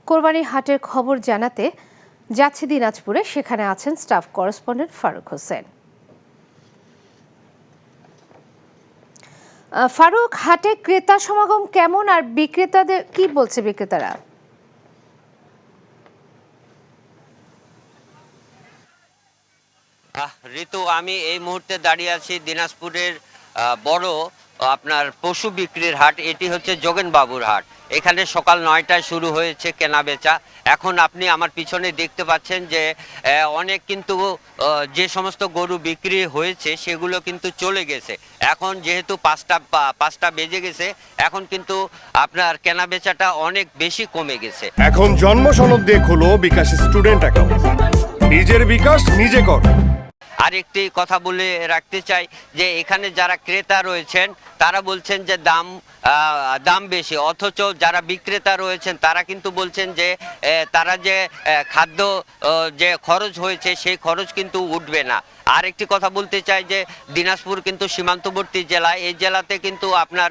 কোরবানি হাটের খবর জানাতে যাচ্ছে দিনাজপুরে, সেখানে আছেন স্টাফ করেসপন্ডেন্ট ফারুক হোসেন। ফারুক, হাটে ক্রেতা সমাগম কেমন আর বিক্রেতাদের কি বলছে বিক্রেতারা? ঋতু, আমি এই মুহূর্তে দাঁড়িয়ে আছি দিনাজপুরের বড় আপনার পশু বিক্রির হাট। এটি হচ্ছে যোগেন বাবুর হাট। এখানে সকাল 9টায় শুরু হয়েছে কেনা বেচা। এখন আপনি আমার পিছনে দেখতে পাচ্ছেন যে অনেক কিন্তু যে সমস্ত গরু বিক্রি হয়েছে সেগুলো কিন্তু চলে গেছে। এখন যেহেতু পাঁচটা বেজে গেছে, এখন কিন্তু আপনার কেনা বেচাটা অনেক বেশি কমে গেছে। এখন জন্ম সনদ দিয়ে খোলো বিকাশ স্টুডেন্ট অ্যাকাউন্ট, নিজের বিকাশ নিজে কর। আরেকটি কথা বলে রাখতে চাই যে এখানে যারা ক্রেতা রয়েছেন তারা বলছেন যে দাম বেশি, অথচ যারা বিক্রেতা রয়েছেন তারা কিন্তু বলছেন যে তারা যে খাদ্য যে খরচ হয়েছে সেই খরচ কিন্তু উঠবে না। আর একটি কথা বলতে চাই যে দিনাজপুর কিন্তু সীমান্তবর্তী জেলা। এই জেলাতে কিন্তু আপনার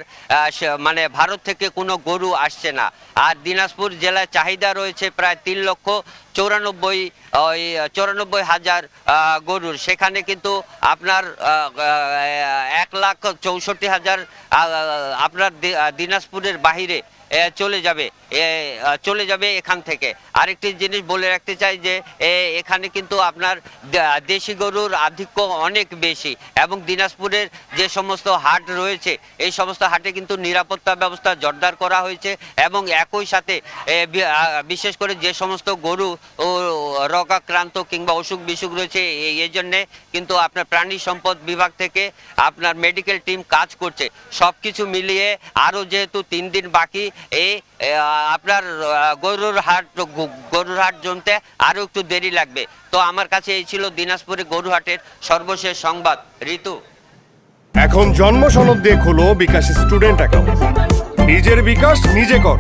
মানে ভারত থেকে কোনো গরু আসছে না। আর দিনাজপুর জেলায় চাহিদা রয়েছে প্রায় 3,94,000 গরুর। সেখানে কিন্তু আপনার 1,64,000 আপনার দিনাজপুরের বাহিরে চলে যাবে এখান থেকে। আরেকটি জিনিস বলে রাখতে চাই যে এখানে কিন্তু আপনার দেশি গরুর আধিক্য অনেক বেশি, এবং দিনাজপুরের যে সমস্ত হাট রয়েছে এই সমস্ত হাটে কিন্তু নিরাপত্তা ব্যবস্থা জোরদার করা হয়েছে, এবং একই সাথে বিশেষ করে যে সমস্ত গরু রোগাক্রান্ত কিংবা অসুখ বিসুখ রয়েছে এই জন্যে কিন্তু আপনার প্রাণী সম্পদ বিভাগ থেকে আপনার মেডিকেল টিম কাজ করছে। সব কিছু মিলিয়ে আরও যেহেতু 3 দিন বাকি, আপনার গরুর হাট জমতে আরও একটু দেরি লাগবে। তো আমার কাছে এই ছিল দিনাজপুরে গরু হাটের সর্বশেষ সংবাদ। ঋতু, এখন জন্ম সনদ দিয়ে খোলো বিকাশ স্টুডেন্ট অ্যাকাউন্ট, নিজের বিকাশ নিজে কর।